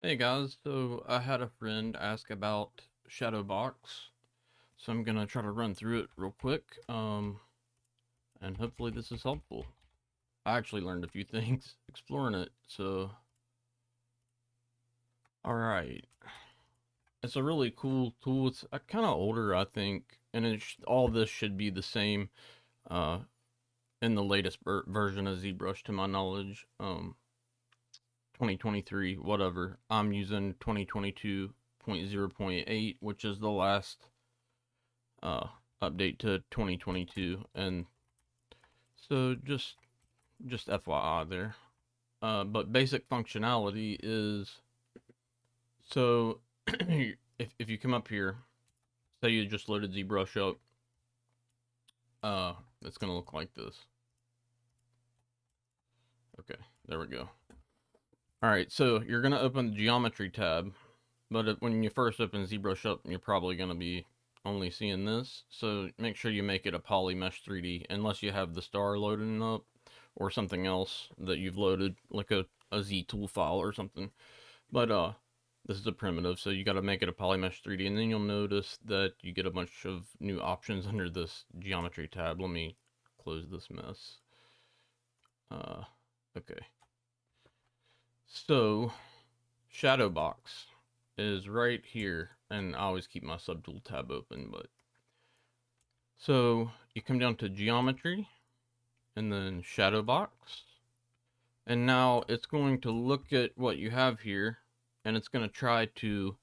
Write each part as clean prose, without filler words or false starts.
Hey guys, so I had a friend ask about Shadowbox, so I'm gonna try to run through it real quick, and hopefully this is helpful. I actually learned a few things exploring it, so alright. It's a really cool tool. It's kind of older, I think, and all this should be the same uh, in the latest version of ZBrush to my knowledge. 2023, whatever. I'm using 2022.0.8, which is the last uh, update to 2022, and so just FYI there. But basic functionality is so if you come up here, say you just loaded ZBrush up, it's gonna look like this. Okay, there we go. All right, so you're gonna open the geometry tab, but when you first open ZBrush up, you're probably gonna be only seeing this. So make sure you make it a poly mesh 3D, unless you have the star loading up or something else that you've loaded, like a Z tool file or something. But this is a primitive, so you got to make it a poly mesh 3D, and then you'll notice that you get a bunch of new options under this geometry tab. Let me close this mess. Okay. So Shadowbox is right here, and I always keep my subtool tab open, but so you come down to geometry and then Shadowbox, and now it's going to look at what you have here, and it's going to try to,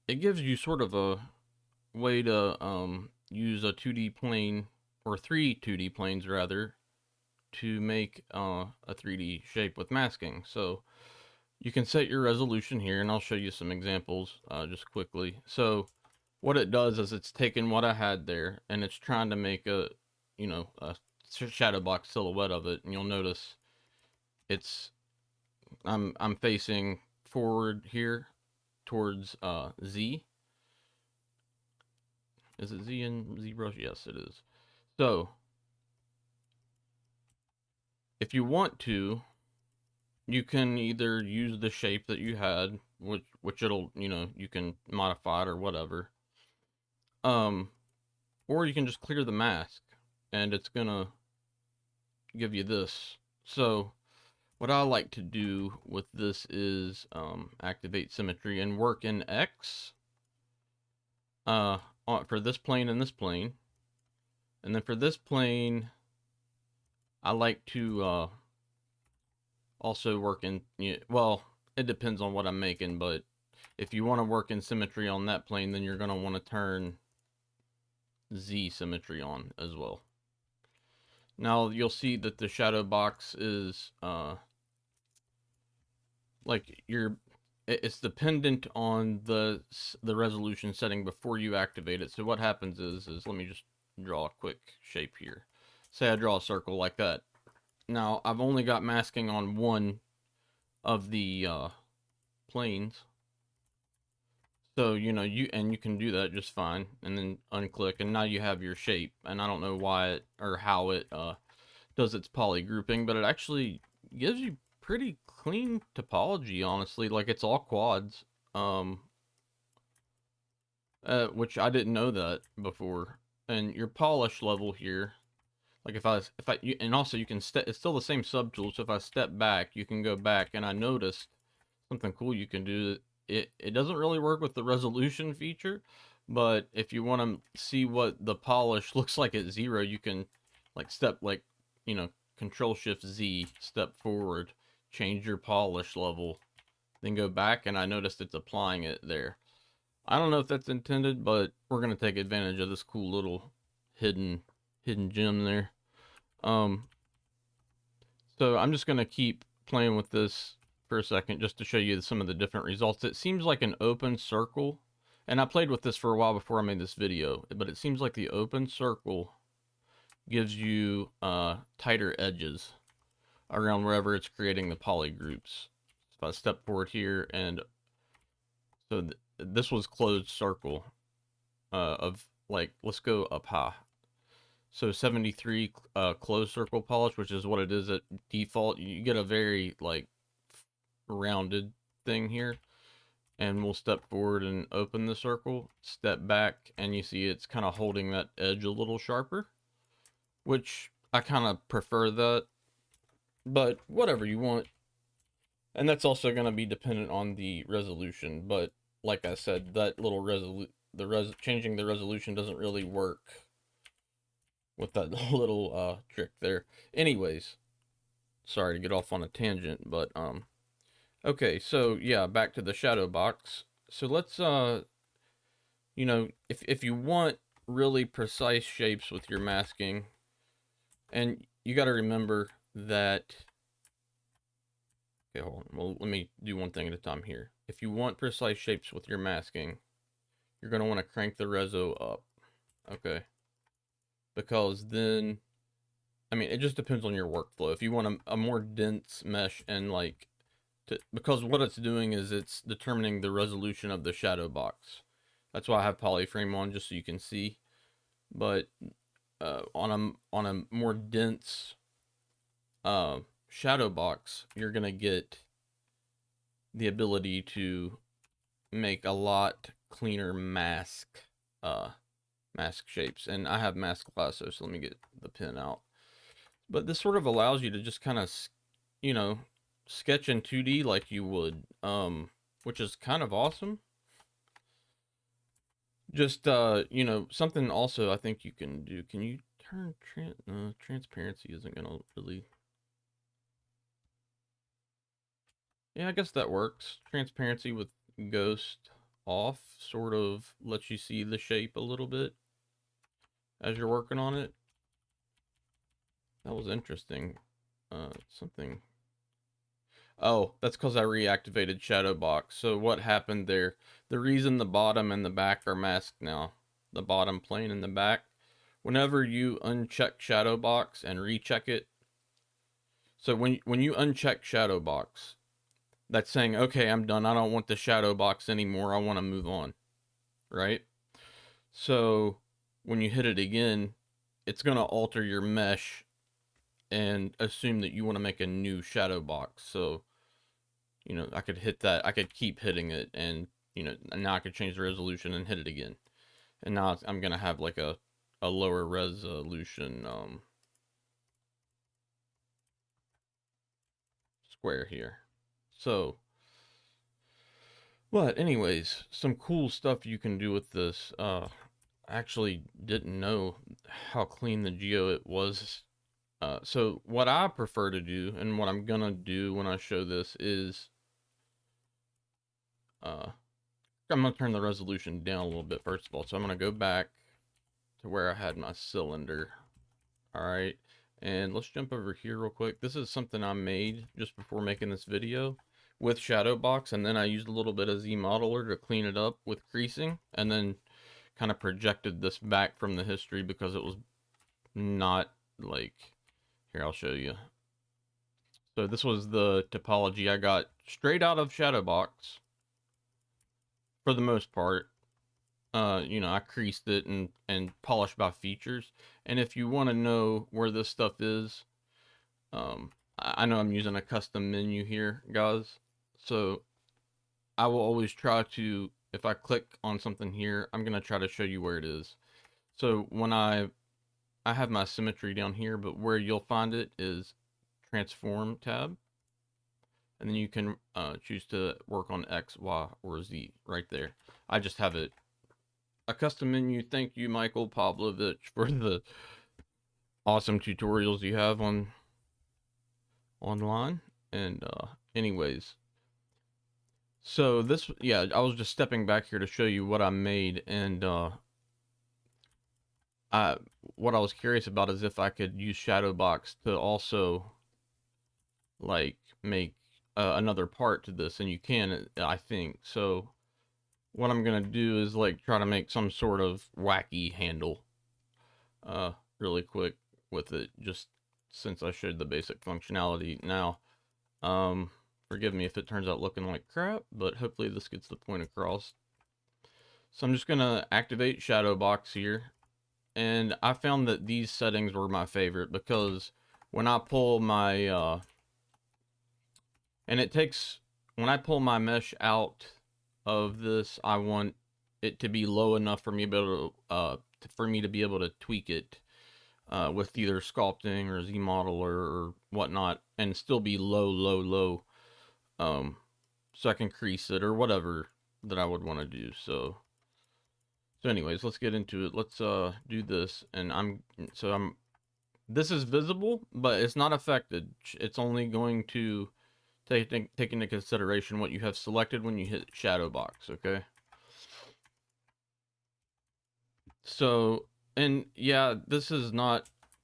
it gives you sort of a way to use a 2D plane, or three 2D planes rather, to make a 3D shape with masking. So you can set your resolution here, and I'll show you some examples just quickly. So what it does is it's taking what I had there, and it's trying to make a shadow box silhouette of it. And you'll notice it's I'm facing forward here towards Z. Is it Z in ZBrush? Yes, it is. So if you want to, you can either use the shape that you had, which it'll, you can modify it or whatever. Um, or you can just clear the mask, and it's gonna give you this. So what I like to do with this is activate symmetry and work in X for this plane and this plane. And then for this plane, I like to also work in, well, it depends on what I'm making, but if you want to work in symmetry on that plane, then you're going to want to turn Z symmetry on as well. Now you'll see that the shadow box is like it's dependent on the resolution setting before you activate it. So what happens is let me just draw a quick shape here. Say I draw a circle like that. Now I've only got masking on one of the planes. So you can do that just fine, and then unclick, and now you have your shape. And I don't know why it or how it does its poly grouping, but it actually gives you pretty clean topology, honestly. Like, it's all quads, which I didn't know that before. And your polish level here, like and also you can it's still the same subtool. So if I step back, you can go back, and I noticed something cool you can do. It doesn't really work with the resolution feature, but if you want to see what the polish looks like at 0, you can Control Shift Z, step forward, change your polish level, then go back, and I noticed it's applying it there. I don't know if that's intended, but we're gonna take advantage of this cool little hidden gem there. So I'm just gonna keep playing with this for a second just to show you some of the different results. It seems like an open circle, and I played with this for a while before I made this video, but it seems like the open circle gives you tighter edges around wherever it's creating the poly groups. So if I step forward here, and so this was closed circle of, like, let's go up high. So 73 closed circle polish, which is what it is at default. You get a very, like, rounded thing here, and we'll step forward and open the circle, step back, and you see it's kind of holding that edge a little sharper, which I kind of prefer that, but whatever you want. And that's also going to be dependent on the resolution, but like I said, that little changing the resolution doesn't really work with that little trick there. Anyways, sorry to get off on a tangent, but okay, so yeah, back to the shadow box. So let's you know, if you want really precise shapes with your masking, and you got to remember that. Okay, hold on. Well, let me do one thing at a time here. If you want precise shapes with your masking, you're going to want to crank the reso up. Okay. Because then, I mean, it just depends on your workflow. If you want a more dense mesh and like, because what it's doing is it's determining the resolution of the shadow box. That's why I have polyframe on, just so you can see. But on a more dense shadow box, you're going to get the ability to make a lot cleaner mask shapes. And I have mask lasso, so let me get the pen out. But this sort of allows you to just kind of, you know, sketch in 2D like you would, which is kind of awesome. Just you know, something also I think you can do. Can you turn transparency isn't gonna really. Yeah, I guess that works. Transparency with ghost off sort of lets you see the shape a little bit as you're working on it. That was interesting. Something. Oh, that's because I reactivated Shadowbox. So what happened there? The reason the bottom and the back are masked now, the bottom plane and the back, whenever you uncheck Shadowbox and recheck it, so when you uncheck Shadowbox, that's saying, okay, I'm done. I don't want the Shadowbox anymore. I want to move on, right? So when you hit it again, it's going to alter your mesh and assume that you want to make a new Shadowbox. So you know, I could hit that, I could keep hitting it, and you know, now I could change the resolution and hit it again, and now I'm gonna have like a lower resolution square here. So, but anyways, some cool stuff you can do with this. I actually didn't know how clean the geo it was. So what I prefer to do, and what I'm gonna do when I show this is, uh, I'm gonna turn the resolution down a little bit first of all. So I'm gonna go back to where I had my cylinder. All right, and let's jump over here real quick. This is something I made just before making this video with Shadowbox, and then I used a little bit of ZModeler to clean it up with creasing, and then kind of projected this back from the history because it was not like, here, I'll show you. So this was the topology I got straight out of Shadowbox for the most part. You know, I creased it and polished by features. And if you want to know where this stuff is, I know I'm using a custom menu here, guys. So I will always try to, if I click on something here, I'm gonna try to show you where it is. So when I have my symmetry down here, but where you'll find it is transform tab, and then you can choose to work on X, Y, or Z right there. I just have it a custom menu. Thank you, Michael Pavlovich, for the awesome tutorials you have online. And anyways, so this, yeah, I was just stepping back here to show you what I made, and what I was curious about is if I could use Shadowbox to also like make another part to this, and you can, I think. So what I'm gonna do is like try to make some sort of wacky handle really quick with it, just since I showed the basic functionality. Now forgive me if it turns out looking like crap, but hopefully this gets the point across. So I'm just gonna activate Shadowbox here, and I found that these settings were my favorite because when I pull my and it takes when I pull my mesh out of this, I want it to be low enough for me to be able to tweak it with either sculpting or ZModeler or whatnot, and still be low, um, so I can crease it or whatever that I would want to do. So anyways, let's get into it. Let's do this, and this is visible, but it's not affected. It's only going to take into consideration what you have selected when you hit Shadowbox, okay? So, and yeah, this is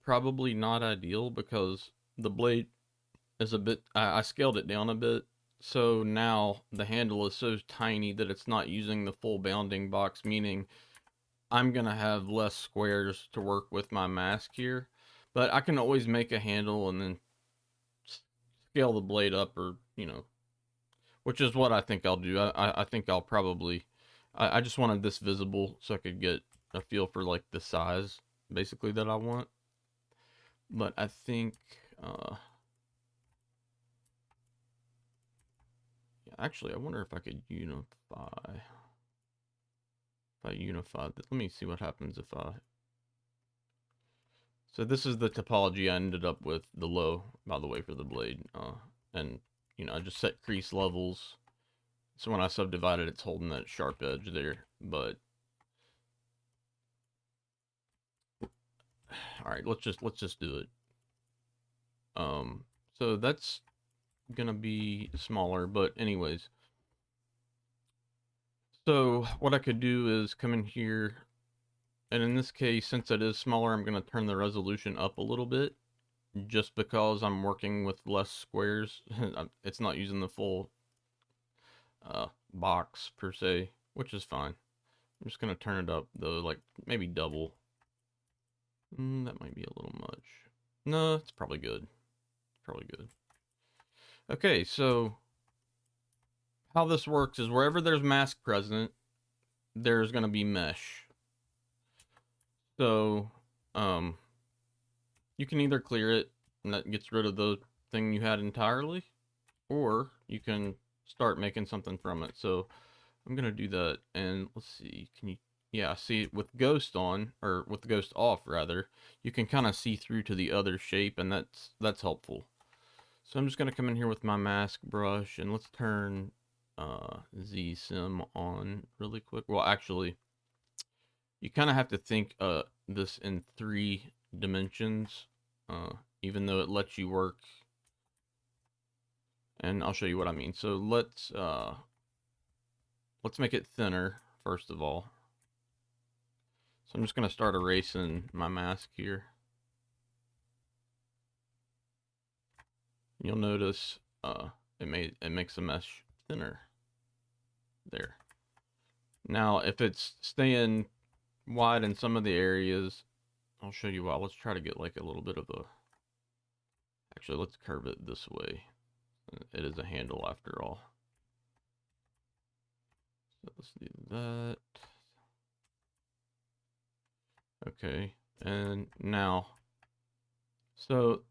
probably not ideal because the blade is a bit, I scaled it down a bit. So now the handle is so tiny that it's not using the full bounding box, meaning I'm going to have less squares to work with my mask here. But I can always make a handle and then scale the blade up, or, which is what I think I'll do. I think I'll probably, I just wanted this visible so I could get a feel for like the size basically that I want. But I think, yeah, actually, I wonder if I could unify. If I unify, let me see what happens if I. So this is the topology I ended up with, the low, by the way, for the blade. And, I just set crease levels. So when I subdivide it, it's holding that sharp edge there. But, all right, let's just do it. So that's gonna be smaller, but anyways. So what I could do is come in here, and in this case, since it is smaller, I'm gonna turn the resolution up a little bit, just because I'm working with less squares. It's not using the full box per se, which is fine. I'm just gonna turn it up though, like maybe double. That might be a little much. No, it's probably good. Probably good. Okay, so how this works is wherever there's mask present, there's gonna be mesh. So, you can either clear it and that gets rid of the thing you had entirely, or you can start making something from it. So I'm gonna do that, and let's see, can you, yeah, see, with ghost on, or with ghost off rather, you can kind of see through to the other shape, and that's helpful. So I'm just gonna come in here with my mask brush, and let's turn ZSim on really quick. Well, actually, you kind of have to think this in 3 dimensions, even though it lets you work, and I'll show you what I mean. So let's make it thinner first of all. So I'm just going to start erasing my mask here. You'll notice it makes the mesh thinner there. Now if it's staying wide in some of the areas, I'll show you why. Let's try to get like a little bit of a, actually let's curve it this way. It is a handle after all. So let's do that. Okay, and now, so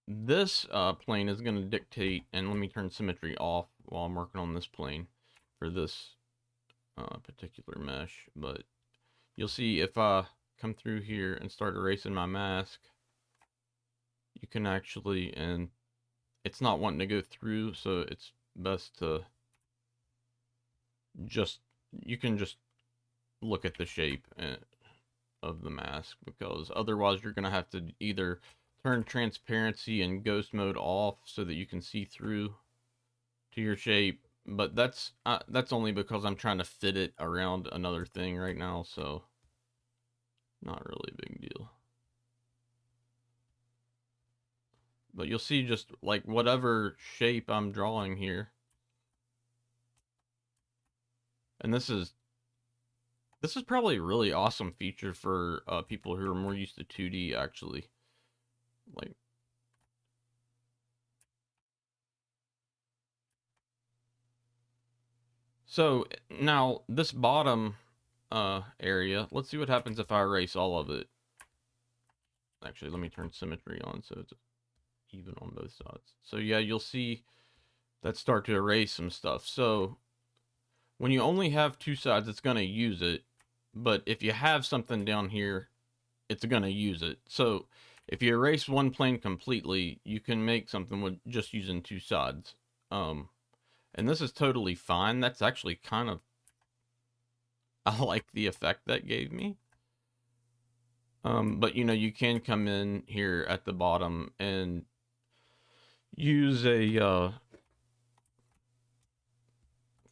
this plane is going to dictate, and let me turn symmetry off while I'm working on this plane for this particular mesh. But you'll see if I come through here and start erasing my mask, you can actually, and it's not wanting to go through, so it's best to you can just look at the shape of the mask, because otherwise you're going to have to either turn transparency and ghost mode off so that you can see through to your shape, but that's only because I'm trying to fit it around another thing right now, so not really a big deal. But you'll see, just like whatever shape I'm drawing here, and this is probably a really awesome feature for people who are more used to 2D, actually. Like, so now this bottom area, let's see what happens if I erase all of it. Actually, let me turn symmetry on so it's, even on both sides. So yeah, you'll see that start to erase some stuff. So when you only have two sides, it's going to use it. But if you have something down here, it's going to use it. So if you erase one plane completely, you can make something with just using two sides. And this is totally fine. That's actually kind of, I like the effect that gave me. But you know, you can come in here at the bottom and use a,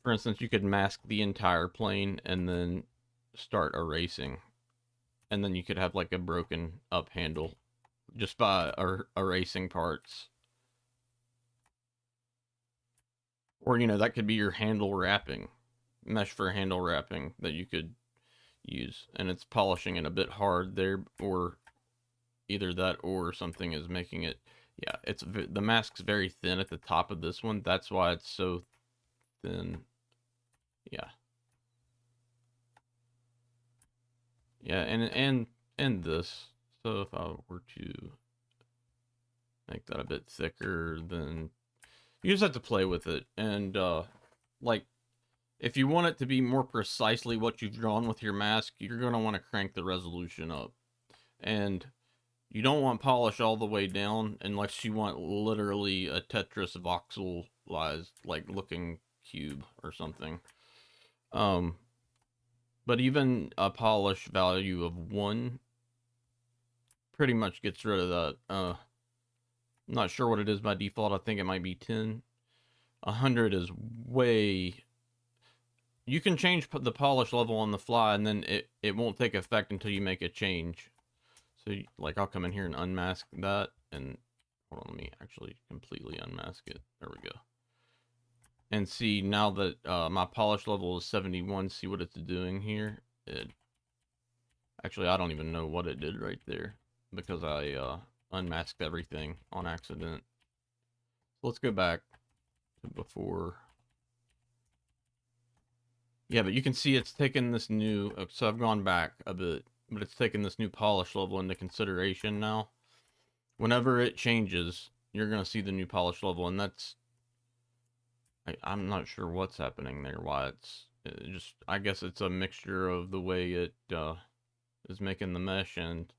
for instance, you could mask the entire plane and then start erasing. And then you could have like a broken up handle just by erasing parts. Or, you know, that could be your handle wrapping, mesh for handle wrapping that you could use. And it's polishing it a bit hard there, or either that or something is making it, yeah, it's the mask's very thin at the top of this one. That's why it's so thin. Yeah. Yeah, and this. So if I were to make that a bit thicker, then you just have to play with it. And like, if you want it to be more precisely what you've drawn with your mask, you're going to want to crank the resolution up. And you don't want polish all the way down unless you want literally a Tetris voxelized, like, looking cube or something. But even a polish value of 1 pretty much gets rid of that. I'm not sure what it is by default. I think it might be 10. 100 is way... You can change the polish level on the fly, and then it won't take effect until you make a change. So, like, I'll come in here and unmask that, and hold on, let me actually completely unmask it. There we go. And see, now that my polish level is 71, see what it's doing here? Actually, I don't even know what it did right there, because I unmasked everything on accident. So let's go back to before. Yeah, but you can see it's taken this new, so I've gone back a bit, but it's taken this new polish level into consideration now. Whenever it changes, you're going to see the new polish level, and that's, I'm not sure what's happening there, why it just, I guess it's a mixture of the way it is making the mesh. And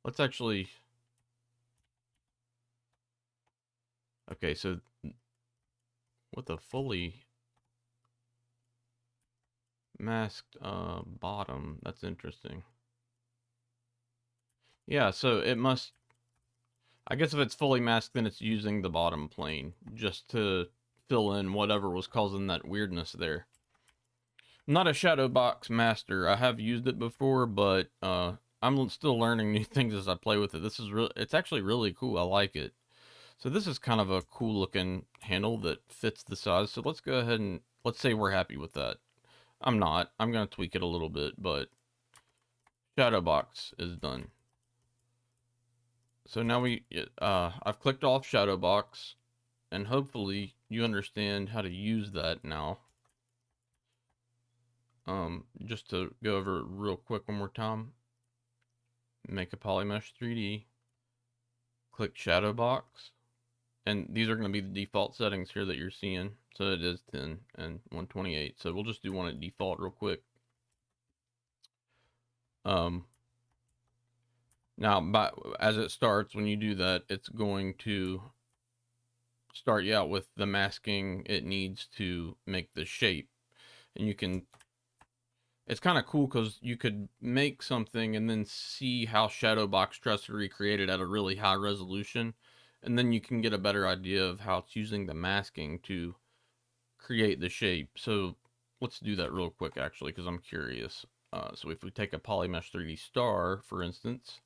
let's actually, okay, so with a fully masked bottom, that's interesting. Yeah, so it must, I guess if it's fully masked, then it's using the bottom plane just to fill in whatever was causing that weirdness there. I'm not a Shadowbox master. I have used it before, but I'm still learning new things as I play with it. This is really, it's actually really cool. I like it. So this is kind of a cool looking handle that fits the size. So let's go ahead and let's say we're happy with that. I'm not. I'm going to tweak it a little bit, but Shadowbox is done. So now I've clicked off Shadowbox, and hopefully you understand how to use that now. Just to go over it real quick one more time. Make a polymesh 3D. Click Shadowbox. And these are going to be the default settings here that you're seeing. So it is 10 and 128. So we'll just do one at default real quick. Now, as it starts, when you do that, it's going to start you out with the masking it needs to make the shape. And you can, it's kind of cool because you could make something and then see how Shadowbox tries to recreate it at a really high resolution. And then you can get a better idea of how it's using the masking to create the shape. So let's do that real quick, actually, because I'm curious. So if we take a polymesh 3D star, for instance,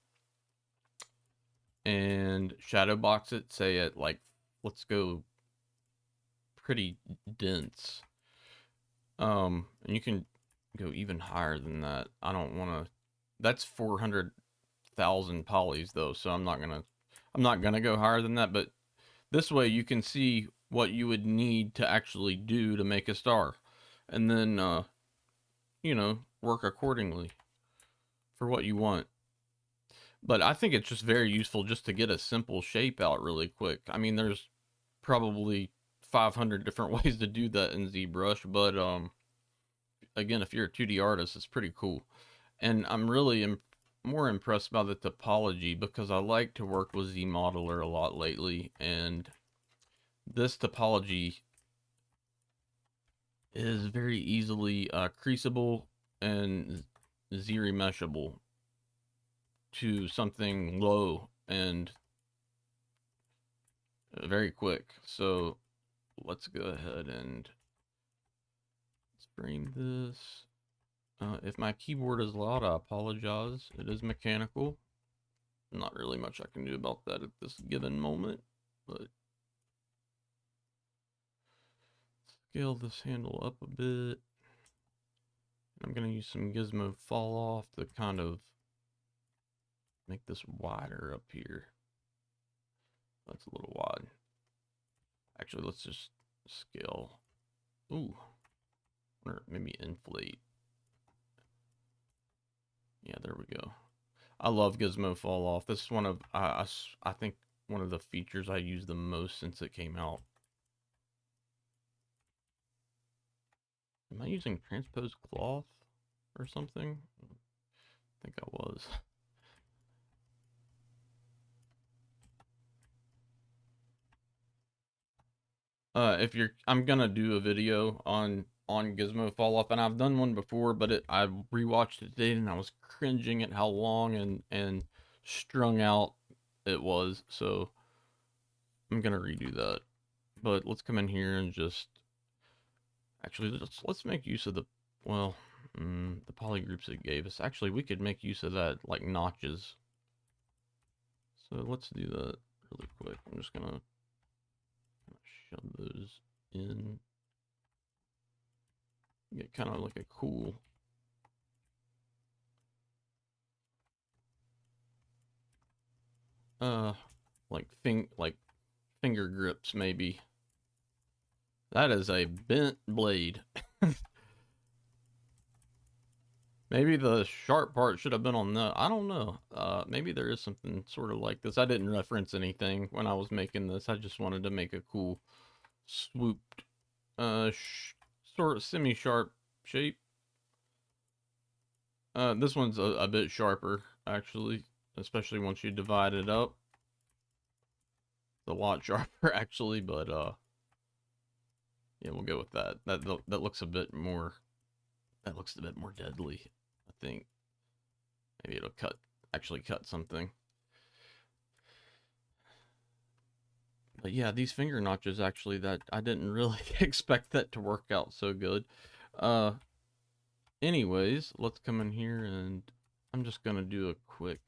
and Shadowbox it, say at like, let's go pretty dense. And you can go even higher than that. I don't want to, that's 400,000 polys though, so I'm not gonna go higher than that. But this way you can see what you would need to actually do to make a star, and then you know, work accordingly for what you want. But I think it's just very useful just to get a simple shape out really quick. I mean, there's probably 500 different ways to do that in ZBrush, but again, if you're a 2D artist, it's pretty cool. And I'm really more impressed by the topology because I like to work with ZModeler a lot lately, and this topology is very easily creasable and Z-remeshable to something low and very quick. So let's go ahead and let's frame this. If my keyboard is loud, I apologize. It is mechanical. Not really much I can do about that at this given moment, but scale this handle up a bit. I'm going to use some gizmo fall off to kind of make this wider up here. That's a little wide. Actually, let's just scale. Ooh, or maybe inflate. Yeah, there we go. I love gizmo fall off. This is one of I think one of the features I use the most since it came out. Am I using transposed cloth or something? I think I was. If you're, I'm gonna do a video on gizmo fall off, and I've done one before, but I rewatched it today and I was cringing at how long and strung out it was. So I'm gonna redo that. But let's come in here and just actually let's make use of the well the polygroups it gave us. Actually, we could make use of that like notches. So let's do that really quick. I'm just gonna shove those in. Get kind of like a cool like finger grips maybe. That is a bent blade. Maybe the sharp part should have been on the, I don't know. Maybe there is something sort of like this. I didn't reference anything when I was making this. I just wanted to make a cool swooped, sort of semi-sharp shape. This one's a bit sharper, actually, especially once you divide it up. It's a lot sharper, actually, but yeah, we'll go with that. That looks a bit more. That looks a bit more deadly. I think maybe it'll actually cut something. But yeah, these finger notches actually that I didn't really expect that to work out so good. Uh, anyways, let's come in here and I'm just gonna do a quick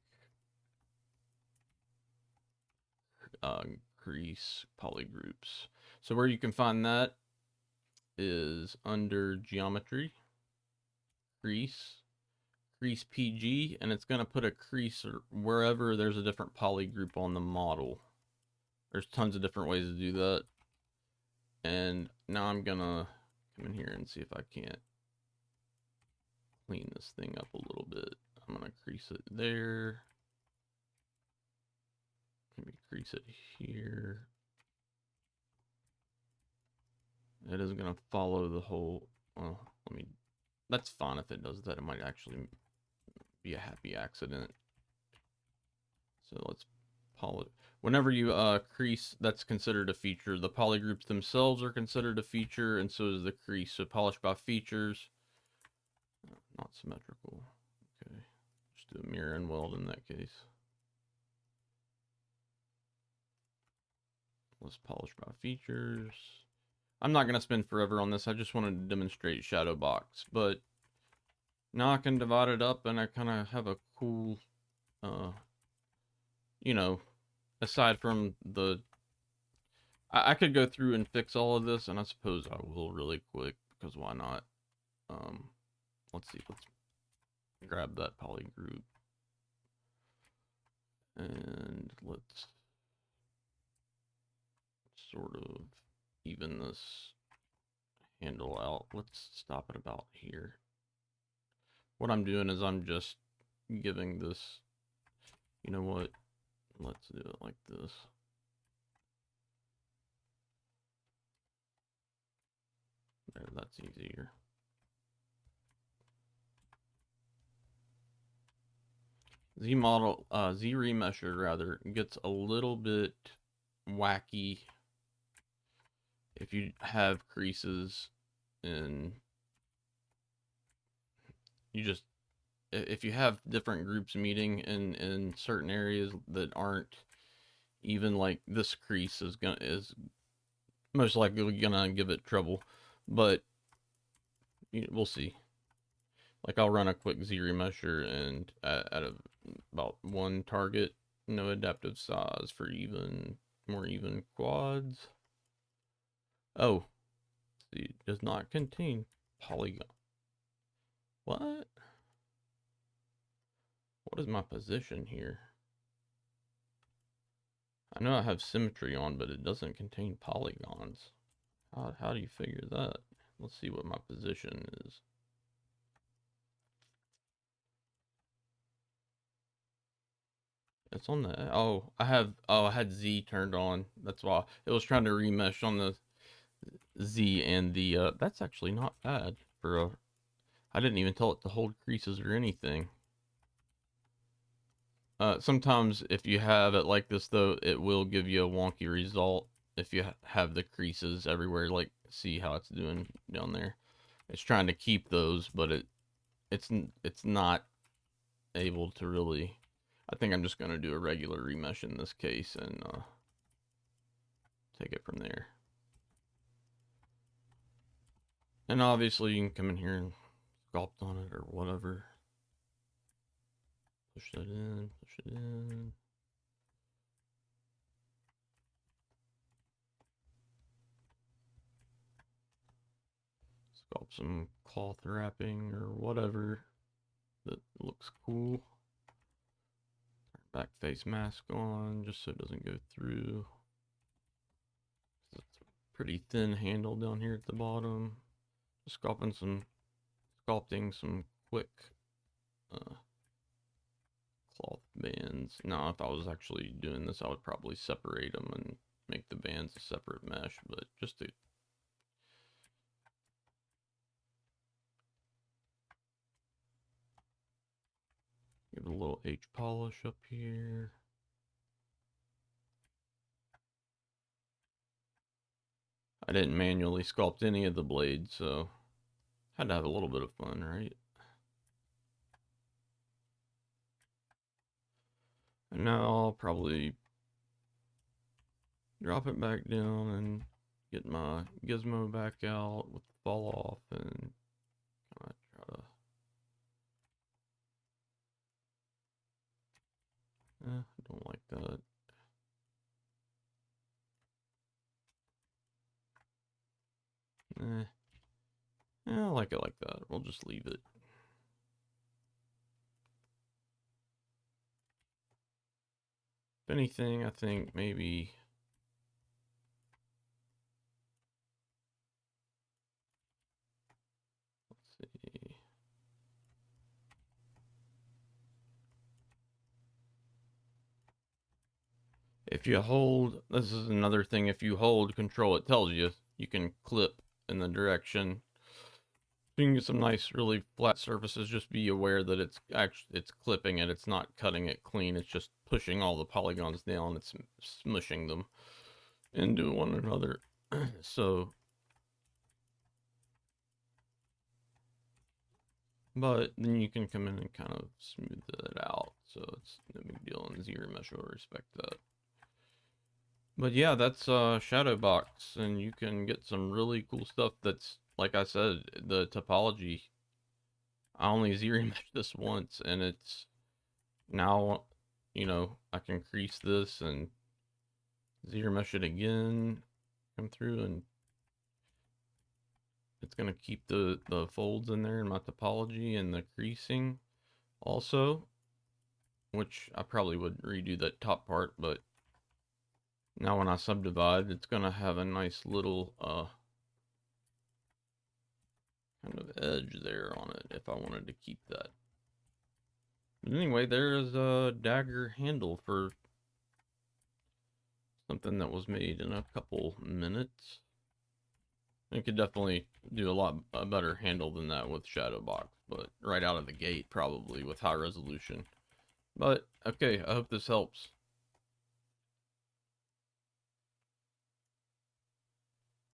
crease polygroups. So where you can find that is under geometry, crease, crease PG, and it's gonna put a crease wherever there's a different polygroup on the model. There's tons of different ways to do that. And now I'm gonna come in here and see if I can't clean this thing up a little bit. I'm gonna crease it there. Maybe crease it here. It isn't gonna follow the whole, well, that's fine if it does that. It might actually be a happy accident. So let's poly. Whenever you crease, that's considered a feature. The polygroups themselves are considered a feature, and so is the crease. So polish by features, not symmetrical. Okay, just do a mirror and weld in that case. Let's polish by features. I'm not going to spend forever on this. I just wanted to demonstrate Shadowbox, but now I can divide it up and I kind of have a cool, you know, aside from the, I could go through and fix all of this, and I suppose I will really quick, because why not? Let's see, let's grab that poly group, and let's sort of even this handle out. Let's stop it about here. What I'm doing is I'm just giving this You know what? Let's do it like this. There, that's easier. Z-Remesher rather gets a little bit wacky if you have creases and if you have different groups meeting in certain areas that aren't even, like this crease is most likely gonna give it trouble, but we'll see. Like I'll run a quick Z-Remesher and at about one target, no adaptive size for more even quads. Oh, see, it does not contain polygon. What? What is my position here? I know I have symmetry on, but it doesn't contain polygons. How do you figure that? Let's see what my position is. It's on the, I had Z turned on. That's why it was trying to remesh on the Z and the, that's actually not bad for a, I didn't even tell it to hold creases or anything. Sometimes if you have it like this though, it will give you a wonky result if you have the creases everywhere. Like, see how it's doing down there. It's trying to keep those, but it's not able to really. I think I'm just gonna do a regular remesh in this case and take it from there. And obviously you can come in here and sculpt on it or whatever. Push that in, push it in. Sculpt some cloth wrapping or whatever that looks cool. Back face mask on just so it doesn't go through. It's a pretty thin handle down here at the bottom. Just sculpting some quick cloth bands. Now, if I was actually doing this, I would probably separate them and make the bands a separate mesh, but just to give it a little H polish up here. I didn't manually sculpt any of the blades, so had to have a little bit of fun, right? And now I'll probably drop it back down and get my gizmo back out with the fall off and kind of try to. I don't like that. Yeah, I like it like that. We'll just leave it. If anything, I think maybe. Let's see. If you hold, this is another thing, if you hold control, it tells you can clip in the direction. You can get some nice, really flat surfaces. Just be aware that it's clipping it. It's not cutting it clean. It's just pushing all the polygons down. It's smushing them into one another. So, but then you can come in and kind of smooth it out. So it's no big deal, and Z-Remesh will respect that. But yeah, that's Shadowbox, and you can get some really cool stuff. That's, like I said, the topology. I only Z-Remeshed this once, and it's now, I can crease this and Z-Remesh it again, come through, and it's gonna keep the folds in there in my topology and the creasing also, which I probably would redo that top part, but now when I subdivide, it's gonna have a nice little kind of edge there on it if I wanted to keep that. But anyway, there is a dagger handle for something that was made in a couple minutes. You could definitely do a better handle than that with Shadowbox, but right out of the gate probably with high resolution. But okay, I hope this helps.